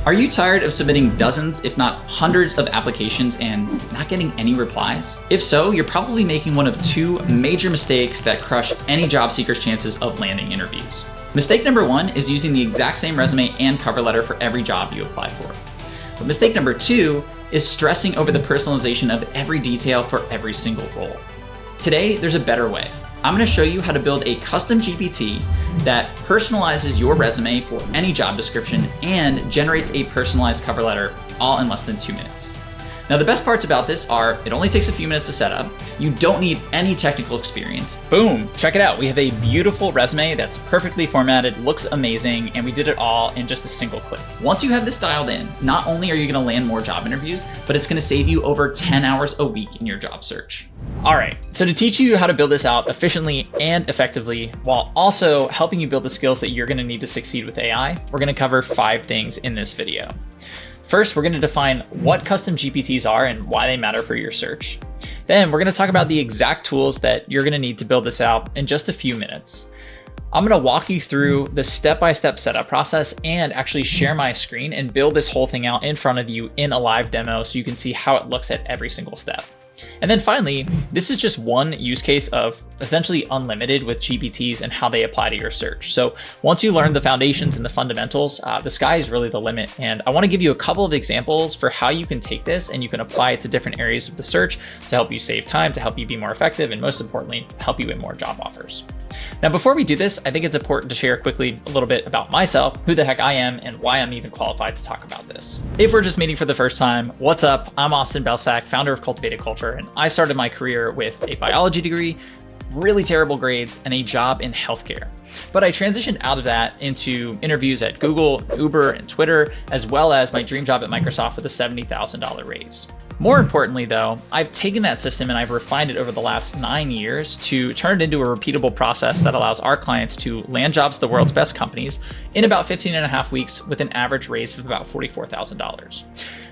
Are you tired of submitting dozens, if not hundreds of applications and not getting any replies? If so, you're probably making one of two major mistakes that crush any job seeker's chances of landing interviews. Mistake number one is using the exact same resume and cover letter for every job you apply for. But mistake number two is stressing over the personalization of every detail for every single role. Today, there's a better way. I'm going to show you how to build a custom GPT that personalizes your resume for any job description and generates a personalized cover letter all in less than 2 minutes. Now, the best parts about this are it only takes a few minutes to set up. You don't need any technical experience. Boom, check it out. We have a beautiful resume that's perfectly formatted, looks amazing, and we did it all in just a single click. Once you have this dialed in, not only are you going to land more job interviews, but it's going to save you over 10 hours a week in your job search. All right, so to teach you how to build this out efficiently and effectively, while also helping you build the skills that you're going to need to succeed with AI, we're going to cover 5 things in this video. First, we're going to define what custom GPTs are and why they matter for your search. Then we're going to talk about the exact tools that you're going to need to build this out in just a few minutes. I'm going to walk you through the step-by-step setup process and actually share my screen and build this whole thing out in front of you in a live demo so you can see how it looks at every single step. And then finally, this is just one use case of essentially unlimited with GPTs and how they apply to your search. So once you learn the foundations and the fundamentals, the sky is really the limit. And I want to give you a couple of examples for how you can take this and you can apply it to different areas of the search to help you save time, to help you be more effective, and most importantly, help you win more job offers. Now, before we do this, I think it's important to share quickly a little bit about myself, who the heck I am, and why I'm even qualified to talk about this. If we're just meeting for the first time, what's up? I'm Austin Belsack, founder of Cultivated Culture, and I started my career with a biology degree, really terrible grades, and a job in healthcare. But I transitioned out of that into interviews at Google, Uber, and Twitter, as well as my dream job at Microsoft with a $70,000 raise. More importantly though, I've taken that system and I've refined it over the last 9 years to turn it into a repeatable process that allows our clients to land jobs at the world's best companies in about 15 and a half weeks with an average raise of about $44,000.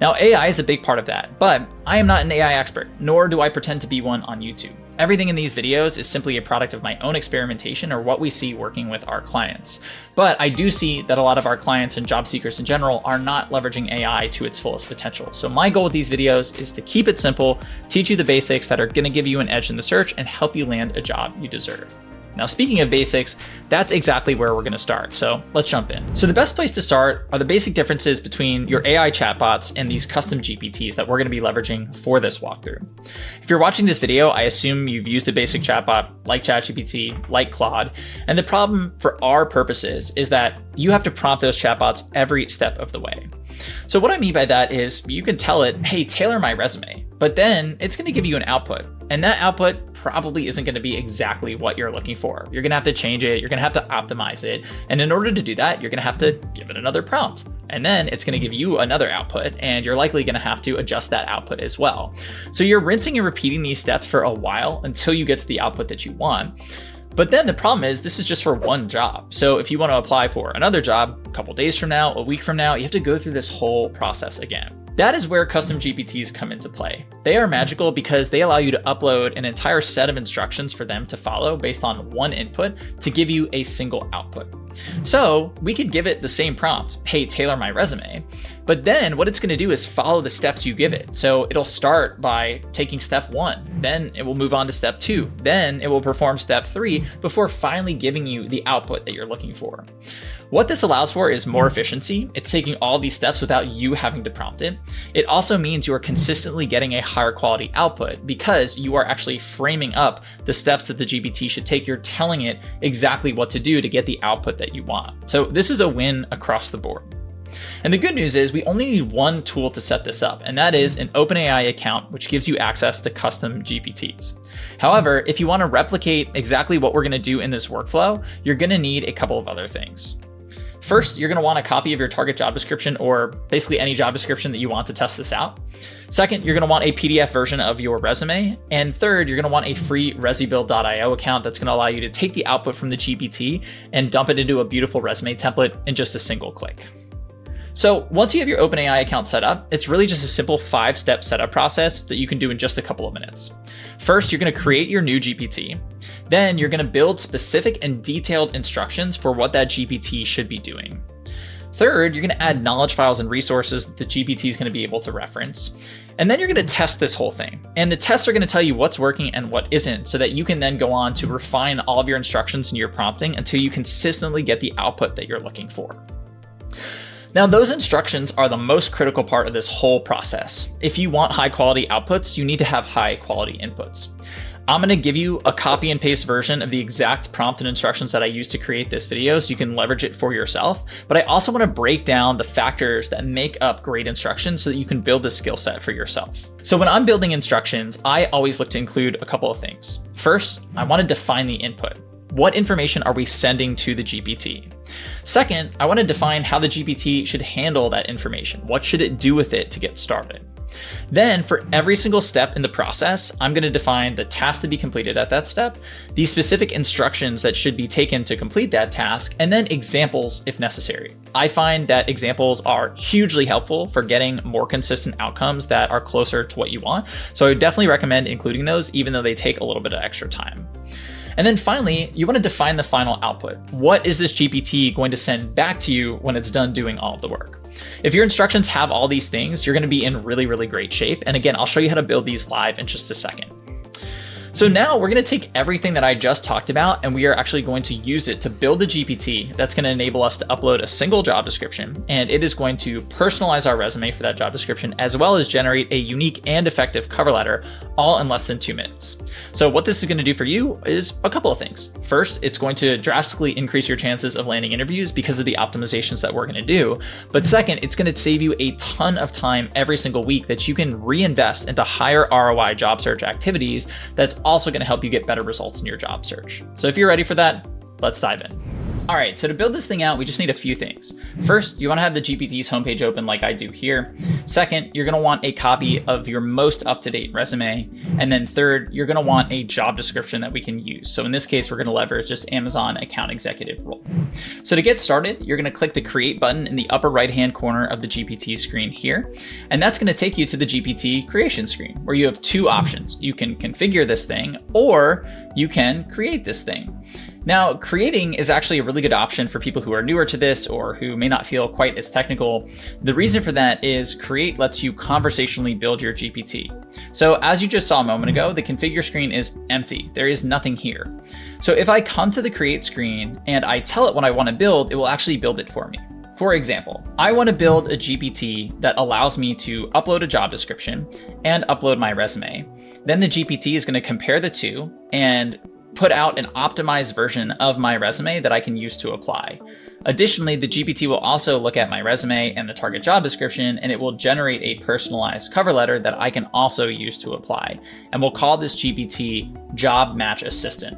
Now, AI is a big part of that, but I am not an AI expert, nor do I pretend to be one on YouTube. Everything in these videos is simply a product of my own experimentation or what we see working with our clients. But I do see that a lot of our clients and job seekers in general are not leveraging AI to its fullest potential. So my goal with these videos is to keep it simple, teach you the basics that are going to give you an edge in the search and help you land a job you deserve. Now, speaking of basics, that's exactly where we're going to start. So let's jump in. So the best place to start are the basic differences between your AI chatbots and these custom GPTs that we're going to be leveraging for this walkthrough. If you're watching this video, I assume you've used a basic chatbot like ChatGPT, like Claude. And the problem for our purposes is that you have to prompt those chatbots every step of the way. So what I mean by that is you can tell it, hey, tailor my resume, but then it's going to give you an output. And that output probably isn't going to be exactly what you're looking for. You're going to have to change it. You're going to have to optimize it. And in order to do that, you're going to have to give it another prompt. And then it's going to give you another output, and you're likely going to have to adjust that output as well. So you're rinsing and repeating these steps for a while until you get to the output that you want. But then the problem is this is just for one job. So if you want to apply for another job a couple days from now, a week from now, you have to go through this whole process again. That is where custom GPTs come into play. They are magical because they allow you to upload an entire set of instructions for them to follow based on one input to give you a single output. So we could give it the same prompt, hey, tailor my resume, but then what it's going to do is follow the steps you give it. So it'll start by taking step 1, then it will move on to step 2, then it will perform step 3 before finally giving you the output that you're looking for. What this allows for is more efficiency. It's taking all these steps without you having to prompt it. It also means you are consistently getting a higher quality output because you are actually framing up the steps that the GPT should take. You're telling it exactly what to do to get the output that you want. So this is a win across the board. And the good news is we only need one tool to set this up, and that is an OpenAI account, which gives you access to custom GPTs. However, if you want to replicate exactly what we're going to do in this workflow, you're going to need a couple of other things. First, you're going to want a copy of your target job description or basically any job description that you want to test this out. Second, you're going to want a PDF version of your resume. And third, you're going to want a free ResiBuild.io account that's going to allow you to take the output from the GPT and dump it into a beautiful resume template in just a single click. So once you have your OpenAI account set up, it's really just a simple 5-step setup process that you can do in just a couple of minutes. First, you're going to create your new GPT. Then you're going to build specific and detailed instructions for what that GPT should be doing. Third, you're going to add knowledge files and resources that the GPT is going to be able to reference. And then you're going to test this whole thing. And the tests are going to tell you what's working and what isn't, so that you can then go on to refine all of your instructions and your prompting until you consistently get the output that you're looking for. Now, those instructions are the most critical part of this whole process. If you want high quality outputs, you need to have high quality inputs. I'm going to give you a copy and paste version of the exact prompt and instructions that I used to create this video so you can leverage it for yourself. But I also want to break down the factors that make up great instructions so that you can build this skill set for yourself. So when I'm building instructions, I always look to include a couple of things. First, I want to define the input. What information are we sending to the GPT? Second, I want to define how the GPT should handle that information. What should it do with it to get started? Then for every single step in the process, I'm going to define the task to be completed at that step, the specific instructions that should be taken to complete that task, and then examples if necessary. I find that examples are hugely helpful for getting more consistent outcomes that are closer to what you want. So I would definitely recommend including those, even though they take a little bit of extra time. And then finally, you want to define the final output. What is this GPT going to send back to you when it's done doing all of the work? If your instructions have all these things, you're going to be in really, really great shape. And again, I'll show you how to build these live in just a second. So now we're going to take everything that I just talked about, and we are actually going to use it to build a GPT that's going to enable us to upload a single job description, and it is going to personalize our resume for that job description, as well as generate a unique and effective cover letter, all in less than 2 minutes. So what this is going to do for you is a couple of things. First, it's going to drastically increase your chances of landing interviews because of the optimizations that we're going to do. But second, it's going to save you a ton of time every single week that you can reinvest into higher ROI job search activities. That's also going to help you get better results in your job search. So if you're ready for that, let's dive in. All right, so to build this thing out, we just need a few things. First, you want to have the GPT's homepage open like I do here. Second, you're going to want a copy of your most up-to-date resume. And then third, you're going to want a job description that we can use. So in this case, we're going to leverage just Amazon account executive role. So to get started, you're going to click the create button in the upper right-hand corner of the GPT screen here. And that's going to take you to the GPT creation screen where you have two options. You can configure this thing or you can create this thing. Now, creating is actually a really good option for people who are newer to this or who may not feel quite as technical. The reason for that is create lets you conversationally build your GPT. So as you just saw a moment ago, the configure screen is empty. There is nothing here. So if I come to the create screen and I tell it what I want to build, it will actually build it for me. For example, I want to build a GPT that allows me to upload a job description and upload my resume. Then the GPT is going to compare the two and put out an optimized version of my resume that I can use to apply. Additionally, the GPT will also look at my resume and the target job description, and it will generate a personalized cover letter that I can also use to apply. And we'll call this GPT Job Match Assistant.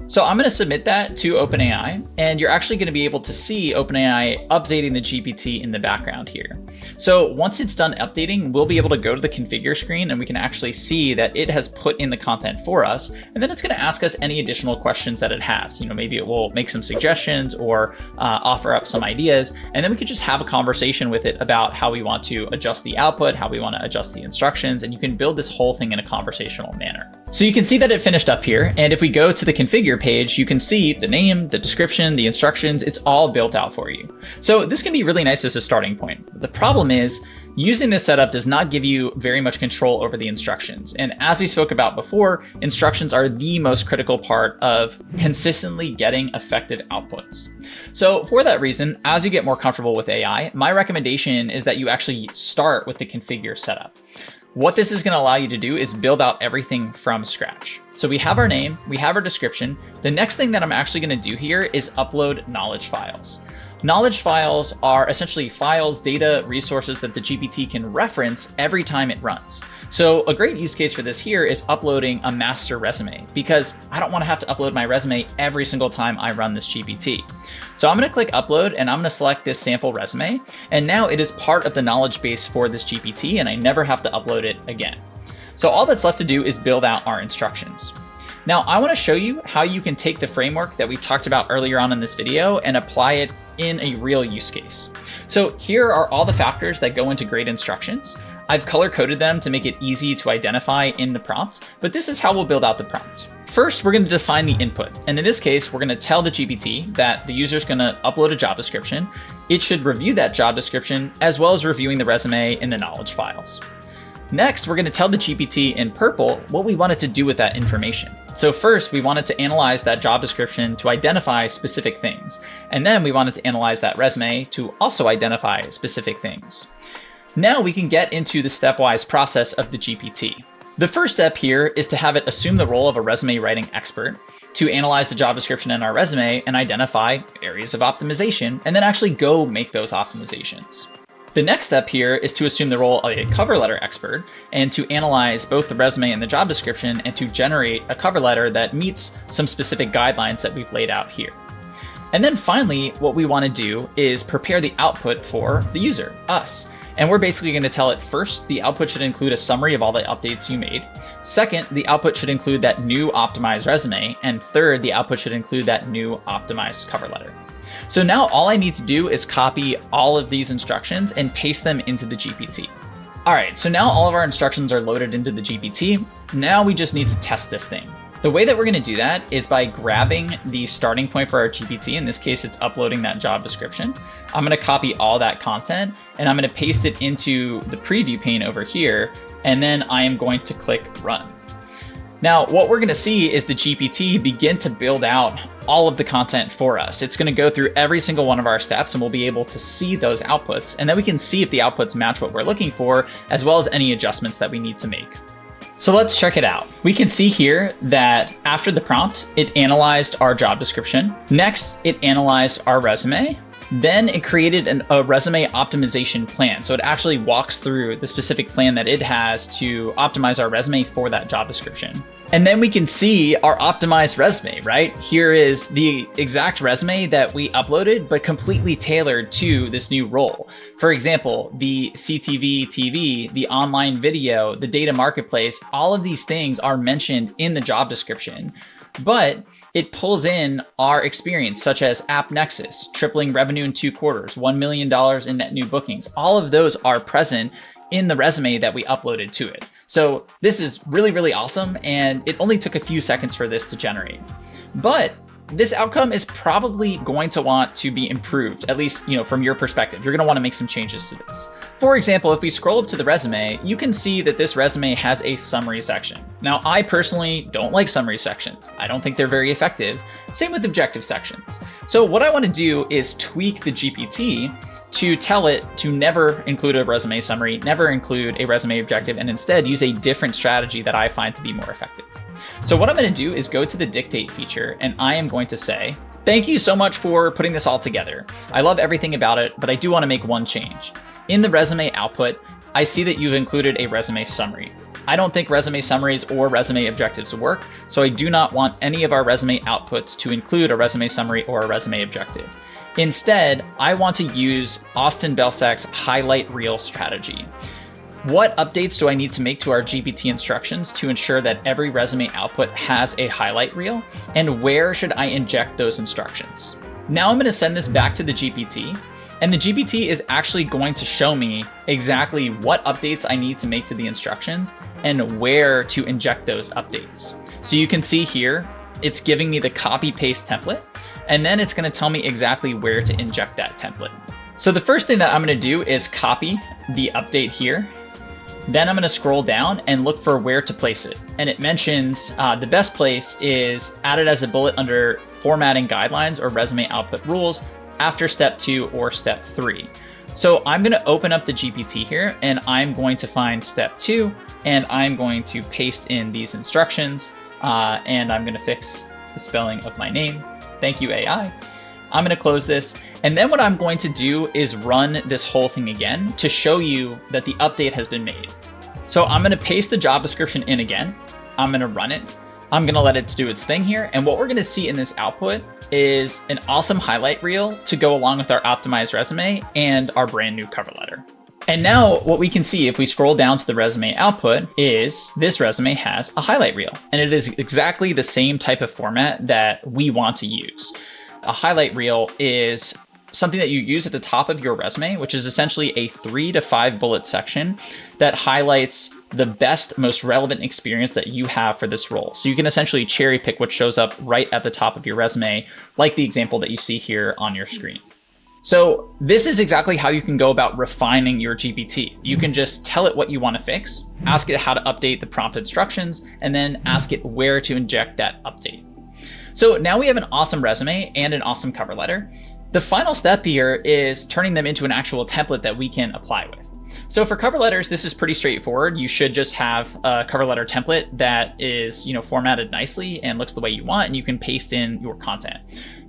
So I'm going to submit that to OpenAI, and you're actually going to be able to see OpenAI updating the GPT in the background here. So once it's done updating, we'll be able to go to the configure screen and we can actually see that it has put in the content for us. And then it's going to ask us any additional questions that it has. Maybe it will make some suggestions or offer up some ideas. And then we could just have a conversation with it about how we want to adjust the output, how we want to adjust the instructions, and you can build this whole thing in a conversational manner. So you can see that it finished up here. And if we go to the configure page, you can see the name, the description, the instructions, it's all built out for you. So this can be really nice as a starting point. The problem is using this setup does not give you very much control over the instructions. And as we spoke about before, instructions are the most critical part of consistently getting effective outputs. So for that reason, as you get more comfortable with AI, my recommendation is that you actually start with the configure setup. What this is going to allow you to do is build out everything from scratch. So we have our name, we have our description. The next thing that I'm actually going to do here is upload knowledge files. Knowledge files are essentially files, data, resources that the GPT can reference every time it runs. So a great use case for this here is uploading a master resume, because I don't want to have to upload my resume every single time I run this GPT. So I'm going to click upload and I'm going to select this sample resume. And now it is part of the knowledge base for this GPT and I never have to upload it again. So all that's left to do is build out our instructions. Now, I want to show you how you can take the framework that we talked about earlier on in this video and apply it in a real use case. So here are all the factors that go into great instructions. I've color coded them to make it easy to identify in the prompt, but this is how we'll build out the prompt. First, we're going to define the input. And in this case, we're going to tell the GPT that the user is going to upload a job description. It should review that job description as well as reviewing the resume in the knowledge files. Next, we're going to tell the GPT in purple what we want it to do with that information. So first, we want it to analyze that job description to identify specific things. And then we want it to analyze that resume to also identify specific things. Now we can get into the stepwise process of the GPT. The first step here is to have it assume the role of a resume writing expert to analyze the job description in our resume and identify areas of optimization, and then actually go make those optimizations. The next step here is to assume the role of a cover letter expert and to analyze both the resume and the job description and to generate a cover letter that meets some specific guidelines that we've laid out here. And then finally, what we want to do is prepare the output for the user, us. And we're basically going to tell it first, the output should include a summary of all the updates you made. Second, the output should include that new optimized resume. And third, the output should include that new optimized cover letter. So now all I need to do is copy all of these instructions and paste them into the GPT. All right, so now all of our instructions are loaded into the GPT. Now we just need to test this thing. The way that we're going to do that is by grabbing the starting point for our GPT. In this case, it's uploading that job description. I'm going to copy all that content and I'm going to paste it into the preview pane over here. And then I am going to click run. Now, what we're going to see is the GPT begin to build out all of the content for us. It's going to go through every single one of our steps and we'll be able to see those outputs. And then we can see if the outputs match what we're looking for, as well as any adjustments that we need to make. So let's check it out. We can see here that after the prompt, it analyzed our job description. Next, it analyzed our resume. Then it created a resume optimization plan. So it actually walks through the specific plan that it has to optimize our resume for that job description. And then we can see our optimized resume, right? Here is the exact resume that we uploaded, but completely tailored to this new role. For example, the CTV TV, the online video, the data marketplace, all of these things are mentioned in the job description. But it pulls in our experience, such as App Nexus, tripling revenue in 2 quarters, $1 million in net new bookings. All of those are present in the resume that we uploaded to it. So this is really, really awesome. And it only took a few seconds for this to generate. But this outcome is probably going to want to be improved, at least, from your perspective. You're going to want to make some changes to this. For example, if we scroll up to the resume, you can see that this resume has a summary section. Now, I personally don't like summary sections. I don't think they're very effective. Same with objective sections. So what I want to do is tweak the GPT to tell it to never include a resume summary, never include a resume objective, and instead use a different strategy that I find to be more effective. So what I'm going to do is go to the dictate feature, and I am going to say, thank you so much for putting this all together. I love everything about it, but I do want to make one change. In the resume output, I see that you've included a resume summary. I don't think resume summaries or resume objectives work, so I do not want any of our resume outputs to include a resume summary or a resume objective. Instead, I want to use Austin Belczak's highlight reel strategy. What updates do I need to make to our GPT instructions to ensure that every resume output has a highlight reel? And where should I inject those instructions? Now I'm going to send this back to the GPT, and the GPT is actually going to show me exactly what updates I need to make to the instructions and where to inject those updates. So you can see here, it's giving me the copy paste template, and then it's going to tell me exactly where to inject that template. So the first thing that I'm going to do is copy the update here. Then I'm going to scroll down and look for where to place it. And it mentions the best place is added as a bullet under formatting guidelines or resume output rules after step 2 or step 3. So I'm going to open up the GPT here and I'm going to find step 2 and I'm going to paste in these instructions and I'm going to fix the spelling of my name. Thank you, AI. I'm going to close this. And then what I'm going to do is run this whole thing again to show you that the update has been made. So I'm going to paste the job description in again. I'm going to run it. I'm going to let it do its thing here. And what we're going to see in this output is an awesome highlight reel to go along with our optimized resume and our brand new cover letter. And now what we can see if we scroll down to the resume output is this resume has a highlight reel, and it is exactly the same type of format that we want to use. A highlight reel is something that you use at the top of your resume, which is essentially a 3 to 5 bullet section that highlights the best, most relevant experience that you have for this role. So you can essentially cherry pick what shows up right at the top of your resume, like the example that you see here on your screen. So this is exactly how you can go about refining your GPT. You can just tell it what you want to fix, ask it how to update the prompt instructions, and then ask it where to inject that update. So now we have an awesome resume and an awesome cover letter. The final step here is turning them into an actual template that we can apply with. So for cover letters, this is pretty straightforward. You should just have a cover letter template that is, formatted nicely and looks the way you want, and you can paste in your content.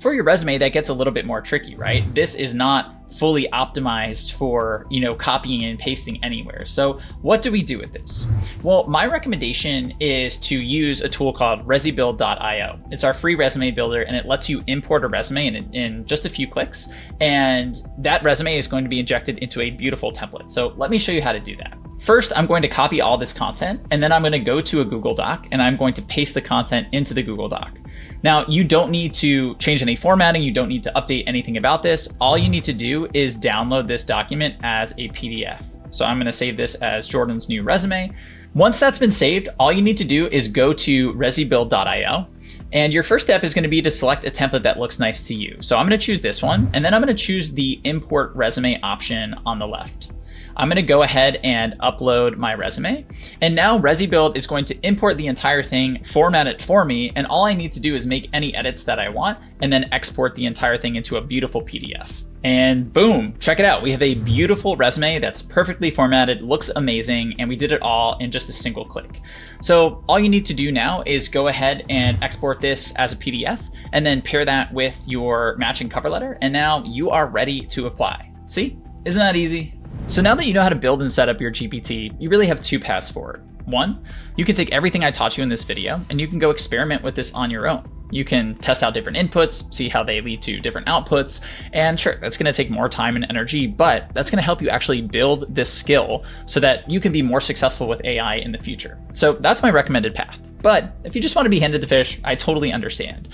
For your resume, that gets a little bit more tricky, right? This is not fully optimized for, copying and pasting anywhere. So what do we do with this? Well, my recommendation is to use a tool called resibuild.io. It's our free resume builder, and it lets you import a resume in just a few clicks. And that resume is going to be injected into a beautiful template. So let me show you how to do that. First, I'm going to copy all this content, and then I'm going to go to a Google Doc, and I'm going to paste the content into the Google Doc. Now, you don't need to change any formatting. You don't need to update anything about this. All you need to do is download this document as a PDF. So I'm going to save this as Jordan's new resume. Once that's been saved, all you need to do is go to resibuild.io. And your first step is going to be to select a template that looks nice to you. So I'm going to choose this one, and then I'm going to choose the import resume option on the left. I'm going to go ahead and upload my resume. And now ResiBuild is going to import the entire thing, format it for me. And all I need to do is make any edits that I want and then export the entire thing into a beautiful PDF. And boom, check it out. We have a beautiful resume that's perfectly formatted, looks amazing, and we did it all in just a single click. So all you need to do now is go ahead and export this as a PDF and then pair that with your matching cover letter. And now you are ready to apply. See, isn't that easy? So now that you know how to build and set up your GPT, you really have 2 paths forward. One, you can take everything I taught you in this video and you can go experiment with this on your own. You can test out different inputs, see how they lead to different outputs. And sure, that's going to take more time and energy, but that's going to help you actually build this skill so that you can be more successful with AI in the future. So that's my recommended path. But if you just want to be handed the fish, I totally understand.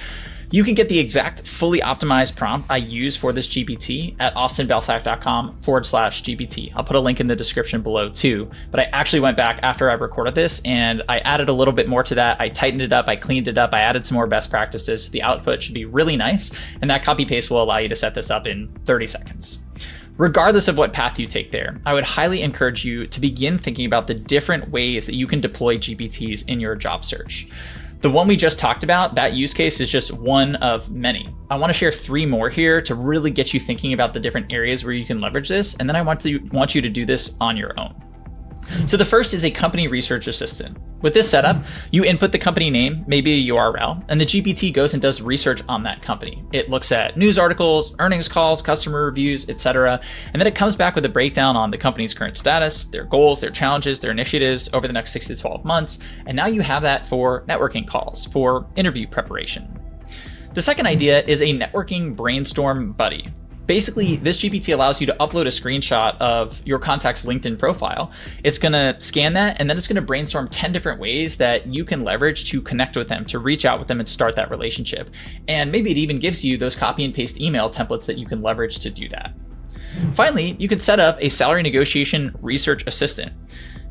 You can get the exact fully optimized prompt I use for this GPT at austinbelsack.com/GPT. I'll put a link in the description below too, but I actually went back after I recorded this and I added a little bit more to that. I tightened it up, I cleaned it up, I added some more best practices. The output should be really nice, and that copy paste will allow you to set this up in 30 seconds. Regardless of what path you take there, I would highly encourage you to begin thinking about the different ways that you can deploy GPTs in your job search. The one we just talked about, that use case is just one of many. I want to share 3 more here to really get you thinking about the different areas where you can leverage this, and then I want you to do this on your own. So the first is a company research assistant. With this setup, you input the company name, maybe a URL, and the GPT goes and does research on that company. It looks at news articles, earnings calls, customer reviews, etc. And then it comes back with a breakdown on the company's current status, their goals, their challenges, their initiatives over the next 6 to 12 months. And now you have that for networking calls, for interview preparation. The second idea is a networking brainstorm buddy. Basically, this GPT allows you to upload a screenshot of your contact's LinkedIn profile. It's going to scan that, and then it's going to brainstorm 10 different ways that you can leverage to connect with them, to reach out with them and start that relationship. And maybe it even gives you those copy and paste email templates that you can leverage to do that. Finally, you can set up a salary negotiation research assistant.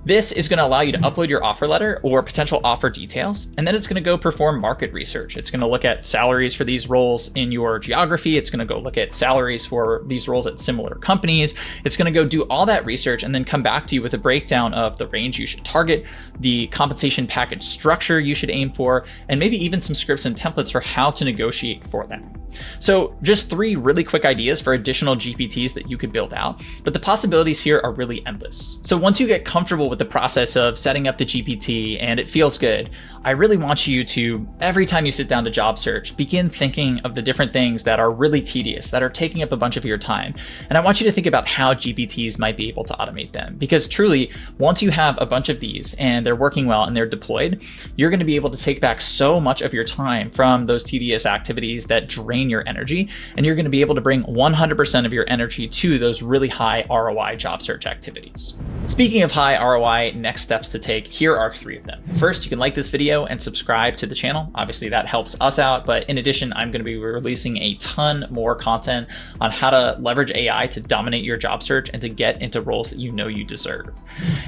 This is going to allow you to upload your offer letter or potential offer details, and then it's going to go perform market research. It's going to look at salaries for these roles in your geography. It's going to go look at salaries for these roles at similar companies. It's going to go do all that research and then come back to you with a breakdown of the range you should target, the compensation package structure you should aim for, and maybe even some scripts and templates for how to negotiate for them. So just 3 really quick ideas for additional GPTs that you could build out, but the possibilities here are really endless. So once you get comfortable with with the process of setting up the GPT and it feels good, I really want you to, every time you sit down to job search, begin thinking of the different things that are really tedious, that are taking up a bunch of your time. And I want you to think about how GPTs might be able to automate them. Because truly, once you have a bunch of these and they're working well and they're deployed, you're going to be able to take back so much of your time from those tedious activities that drain your energy. And you're going to be able to bring 100% of your energy to those really high ROI job search activities. Speaking of high ROI next steps to take, here are 3 of them. First, you can like this video and subscribe to the channel. Obviously that helps us out, but in addition, I'm going to be releasing a ton more content on how to leverage AI to dominate your job search and to get into roles that you know you deserve.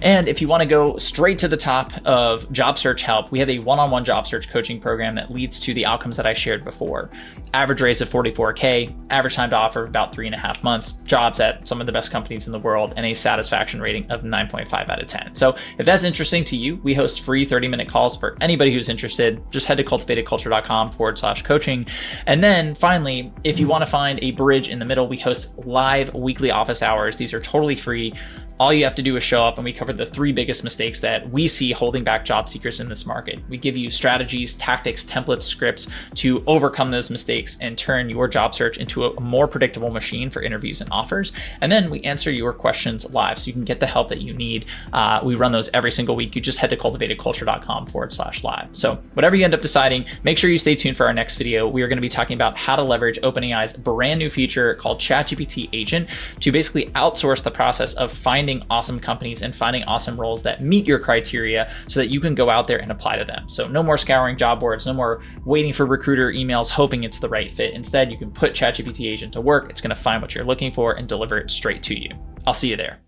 And if you want to go straight to the top of job search help, we have a one-on-one job search coaching program that leads to the outcomes that I shared before. Average raise of 44K, average time to offer of about 3.5 months, jobs at some of the best companies in the world, and a satisfaction rating of 9.5 out of 10. So if that's interesting to you, we host free 30-minute calls for anybody who's interested. Just head to cultivatedculture.com/coaching. And then finally, if you want to find a bridge in the middle, we host live weekly office hours. These are totally free. All you have to do is show up and we cover the 3 biggest mistakes that we see holding back job seekers in this market. We give you strategies, tactics, templates, scripts to overcome those mistakes and turn your job search into a more predictable machine for interviews and offers. And then we answer your questions live so you can get the help that you need. We run those every single week. You just head to cultivatedculture.com/live. So whatever you end up deciding, make sure you stay tuned for our next video. We are going to be talking about how to leverage OpenAI's brand new feature called ChatGPT Agent to basically outsource the process of finding awesome companies and finding awesome roles that meet your criteria so that you can go out there and apply to them. So no more scouring job boards, no more waiting for recruiter emails, hoping it's the right fit. Instead, you can put ChatGPT Agent to work. It's going to find what you're looking for and deliver it straight to you. I'll see you there.